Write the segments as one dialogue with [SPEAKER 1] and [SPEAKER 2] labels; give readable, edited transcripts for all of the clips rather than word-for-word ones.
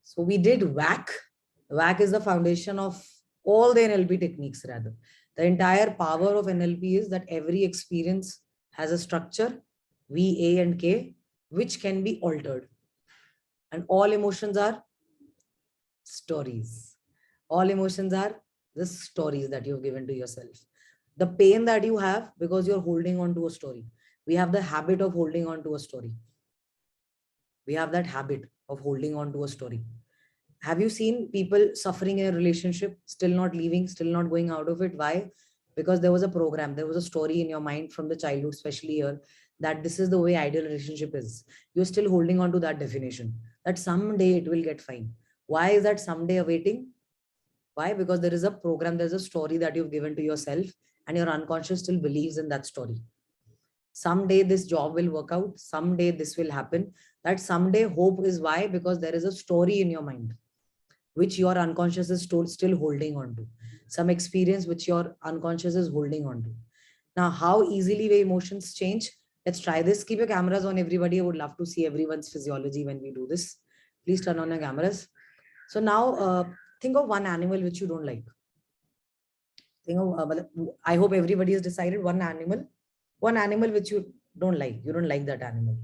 [SPEAKER 1] So we did WAC. WAC is the foundation of all the NLP techniques rather. The entire power of NLP is that every experience has a structure, V, A, and K, which can be altered. And all emotions are stories. All emotions are the stories that you've given to yourself. The pain that you have because you're holding on to a story. We have the habit of holding on to a story. We have that habit of holding on to a story. Have you seen people suffering in a relationship, still not leaving, still not going out of it? Why? Because there was a program, there was a story in your mind from the childhood, especially here, that this is the way ideal relationship is. You're still holding on to that definition, that someday it will get fine. Why is that someday awaiting? Why? Because there is a program, there's a story that you've given to yourself, and your unconscious still believes in that story. Someday this job will work out, someday this will happen. That someday hope is why? Because there is a story in your mind which your unconscious is still holding on to. Some experience which your unconscious is holding on to. Now, how easily the emotions change? Let's try this. Keep your cameras on, everybody. I would love to see everyone's physiology when we do this. Please turn on your cameras. So now, think of one animal which you don't like. Think of, I hope everybody has decided one animal which you don't like. You don't like that animal.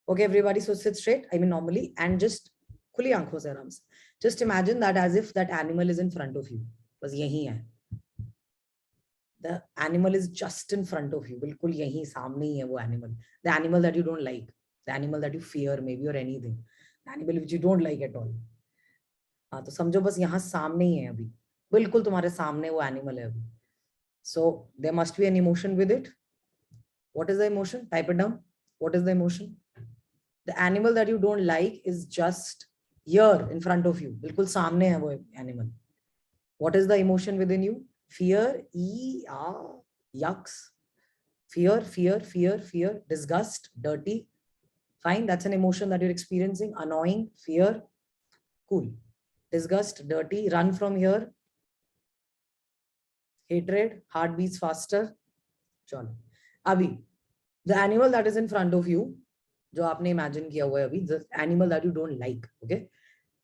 [SPEAKER 1] Okay, everybody. So sit straight. I mean, normally, and just खुली आंखों से आराम से. Just imagine that as if that animal is in front of you. बस यही है. The animal is just in front of you. बिल्कुल यही सामने ही है वो animal. The animal that you don't like. The animal that you fear maybe or anything. The animal which you don't like at all. हाँ तो समझो बस यहाँ सामने ही है अभी. बिल्कुल तुम्हारे सामने वो animal है अभी. So there must be an emotion with it. What is the emotion? Type it down. What is the emotion? The animal that you don't like is just here in front of you. बिल्कुल सामने है वो animal. What is the emotion within you? Fear, yucks. Fear, disgust, dirty. Fine, that's an emotion that you're experiencing. Annoying, fear, cool. Disgust, dirty, run from here. Hatred, heart beats faster. Chalo. Abhi, the animal that is in front of you, जो आपने imagine किया हुआ है अभी, the animal that you don't like, okay?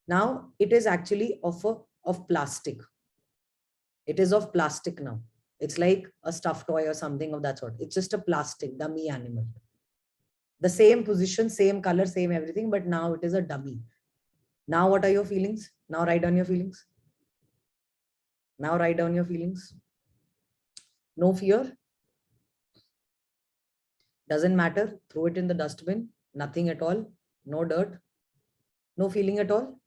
[SPEAKER 1] Now, it is actually of plastic. It is of plastic now. It's like a stuffed toy or something of that sort. It's just a plastic dummy animal. The same position, same color, same everything, but now it is a dummy. Now what are your feelings? Now write down your feelings. Now write down your feelings. No fear. Doesn't matter. Throw it in the dustbin. Nothing at all. No dirt. No feeling at all.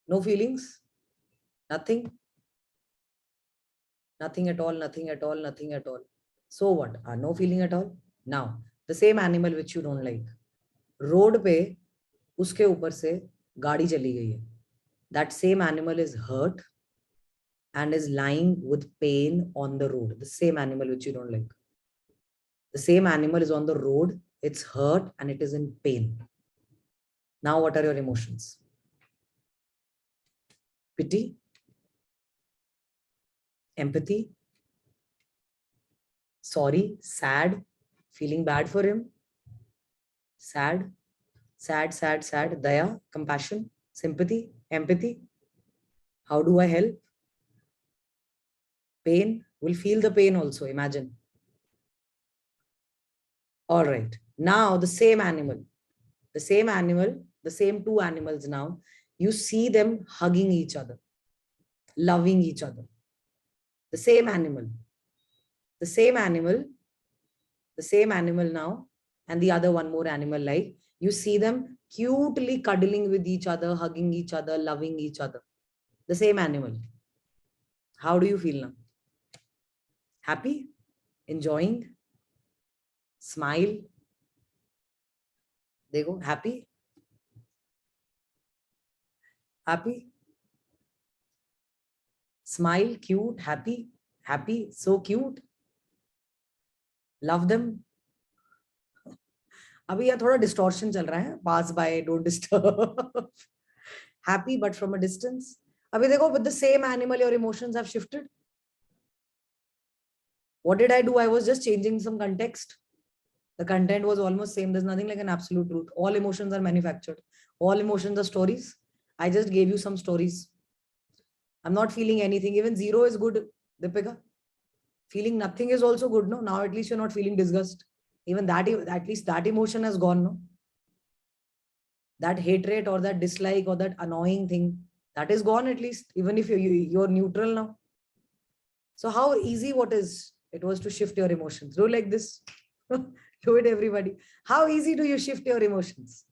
[SPEAKER 1] No feelings. Nothing. Nothing at all, nothing at all, nothing at all. So what? No feeling at all. Now, the same animal which you don't like. Road पे उसके ऊपर से गाड़ी चली गई है. That same animal is hurt and is lying with pain on the road. The same animal which you don't like. The same animal is on the road. It's hurt and it is in pain. Now, what are your emotions? Pity? Empathy, sorry, sad, feeling bad for him, sad, daya, compassion, sympathy, empathy. How do I help? Pain, will feel the pain also, imagine. All right, now the same animal, the same two animals now, you see them hugging each other, loving each other. The same animal now, and the other one more animal, like you see them cutely cuddling with each other, hugging each other, loving each other. The same animal. How do you feel now? Happy? Enjoying? Smile? Dekho, happy? Happy? Smile, cute, happy, so cute. Love them. अभी यहाँ थोड़ा distortion चल रहा है. Pass by, don't disturb. Happy, but from a distance. अभी देखो, with the same animal, your emotions have shifted. What did I do? I was just changing some context. The content was almost same. There's nothing like an absolute truth. All emotions are manufactured. All emotions are stories. I just gave you some stories. I'm not feeling anything. Even zero is good, Deepika. Feeling nothing is also good, no? Now at least you're not feeling disgust. Even that, at least that emotion has gone, no? That hatred or that dislike or that annoying thing, that is gone at least, even if you're neutral now. So how easy it was to shift your emotions. Do like this. Do it, everybody. How easy do you shift your emotions?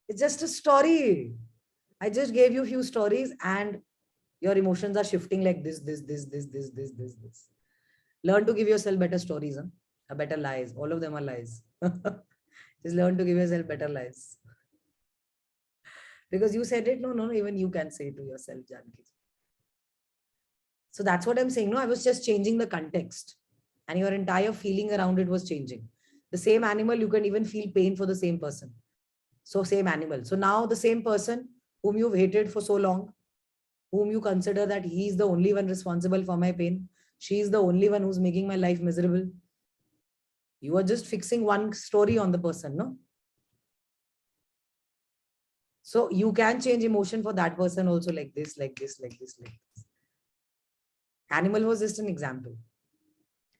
[SPEAKER 1] It's just a story. I just gave you a few stories and your emotions are shifting like this. Learn to give yourself better stories, huh? Better lies. All of them are lies. Just learn to give yourself better lies. Because you said it, no, even you can say it to yourself, Janki. So that's what I'm saying. No, I was just changing the context and your entire feeling around it was changing. The same animal, you can even feel pain for the same person. So same animal. So now the same person whom you've hated for so long, whom you consider that he's the only one responsible for my pain, she's the only one who's making my life miserable. You are just fixing one story on the person, no? So you can change emotion for that person also, like this, like this, like this, like this. Animal was just an example.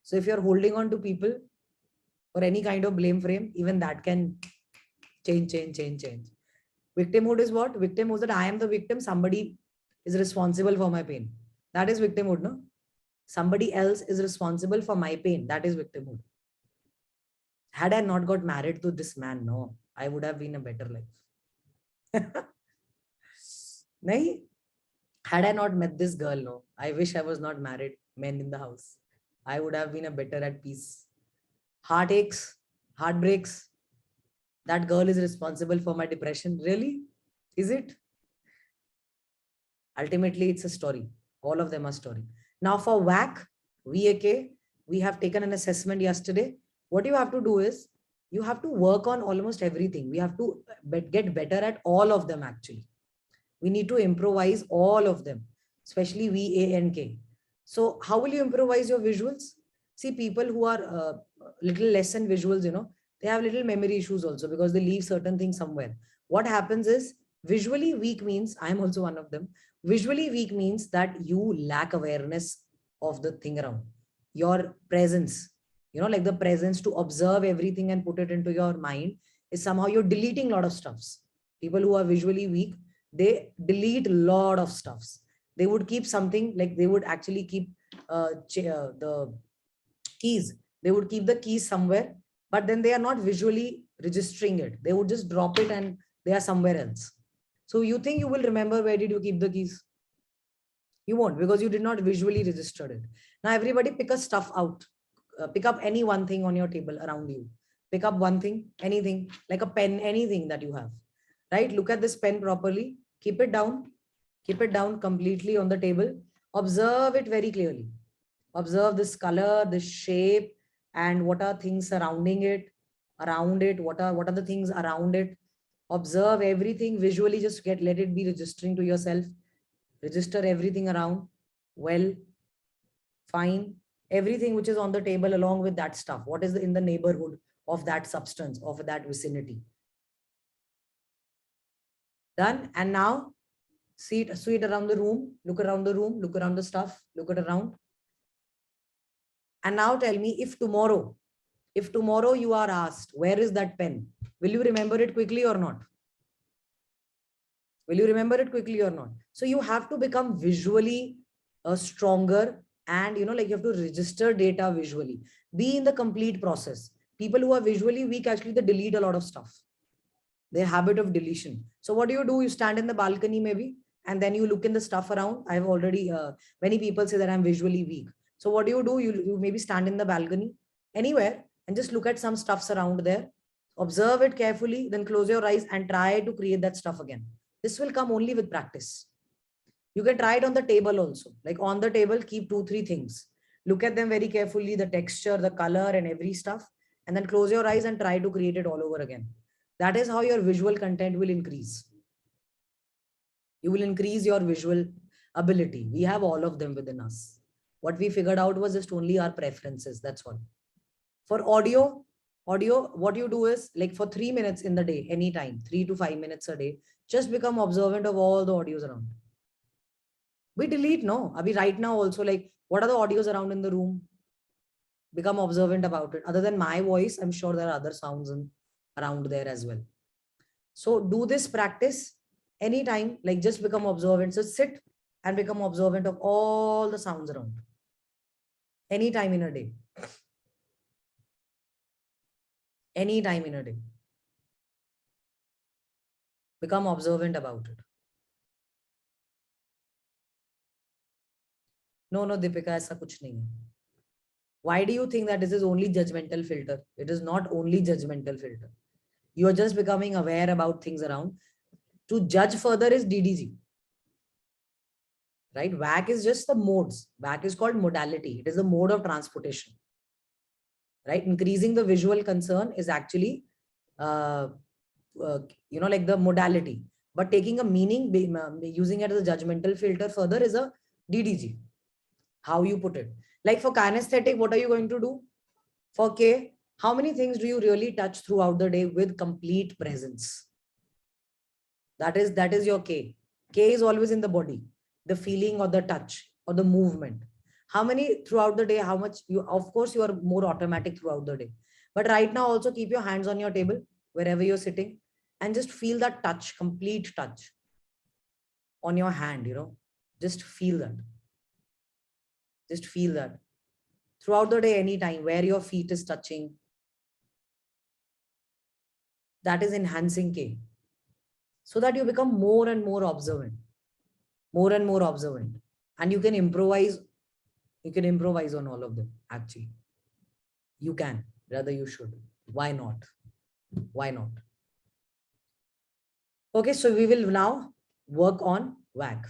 [SPEAKER 1] So if you're holding on to people or any kind of blame frame, even that can change. Victimhood is what? Victimhood is that I am the victim. Somebody is responsible for my pain. That is victimhood, no? Somebody else is responsible for my pain. That is victimhood. Had I not got married to this man, no, I would have been a better life. Nahi? Had I not met this girl, no, I wish I was not married. Men in the house. I would have been a better at peace. Heartaches, heartbreaks. That girl is responsible for my depression. Really? Is it? Ultimately, it's a story. All of them are story. Now for VAK, we have taken an assessment yesterday. What you have to do is, you have to work on almost everything. We have to get better at all of them actually. We need to improvise all of them, especially VANK. So how will you improvise your visuals? See, people who are little less in visuals, they have little memory issues also because they leave certain things somewhere. What happens is, visually weak means, I'm also one of them. Visually weak means that you lack awareness of the thing around. Your presence, like the presence to observe everything and put it into your mind, is somehow you're deleting a lot of stuffs. People who are visually weak, they delete a lot of stuffs. They would keep something, like they would actually keep the keys. They would keep the keys somewhere, but then they are not visually registering it. They would just drop it and they are somewhere else. So you think you will remember where did you keep the keys? You won't, because you did not visually register it. Now everybody pick a stuff out. Pick up any one thing on your table around you. Pick up one thing, anything, like a pen, anything that you have. Right? Look at this pen properly. Keep it down. Keep it down completely on the table. Observe it very clearly. Observe this color, this shape, and what are things surrounding it, around it. What are the things around it? Observe everything visually. Just let it be registering to yourself. Register everything around. Well, fine. Everything which is on the table along with that stuff. What is in the neighborhood of that substance, of that vicinity? Done. And now see it around the room. Look around the room. Look around the stuff. Look it around. And now tell me, if tomorrow you are asked, where is that pen? Will you remember it quickly or not? Will you remember it quickly or not? So you have to become visually stronger, and like you have to register data visually. Be in the complete process. People who are visually weak, actually they delete a lot of stuff. Their habit of deletion. So what do? You stand in the balcony maybe, and then you look in the stuff around. I've already, many people say that I'm visually weak. So what do? You maybe stand in the balcony anywhere and just look at some stuffs around there. Observe it carefully, then close your eyes and try to create that stuff again. This will come only with practice. You can try it on the table also. Like on the table, keep 2-3 things. Look at them very carefully, the texture, the color and every stuff. And then close your eyes and try to create it all over again. That is how your visual content will increase. You will increase your visual ability. We have all of them within us. What we figured out was just only our preferences. That's all. For audio, Audio, what you do is like for 3 minutes in the day, anytime, 3 to 5 minutes a day, just become observant of all the audios around. We delete, no? Abhi right now also, like, what are the audios around in the room? Become observant about it. Other than my voice, I'm sure there are other sounds around there as well. So do this practice anytime, like just become observant. So sit and become observant of all the sounds around. Anytime in a day. Anytime in a day. Become observant about it. No, no, Deepika, ऐसा कुछ नहीं है. Why do you think that this is only judgmental filter? It is not only judgmental filter. You are just becoming aware about things around. To judge further is DDG. Right? WAC is just the modes. WAC is called modality. It is the mode of transportation. Right? Increasing the visual concern is actually, like the modality. But taking a meaning, using it as a judgmental filter further is a DDG. How you put it. Like for kinesthetic, what are you going to do? For K, how many things do you really touch throughout the day with complete presence? That is your K. K is always in the body, the feeling or the touch or the movement. How many throughout the day, how much you, of course, you are more automatic throughout the day. But right now also keep your hands on your table, wherever you're sitting, and just feel that touch, complete touch on your hand, just feel that. Just feel that. Throughout the day, anytime, where your feet is touching, that is enhancing K. So that you become more and more observant, more and more observant. And you can improvise on all of them, actually. You can, rather you should. Why not? Why not? Okay, so we will now work on WAC.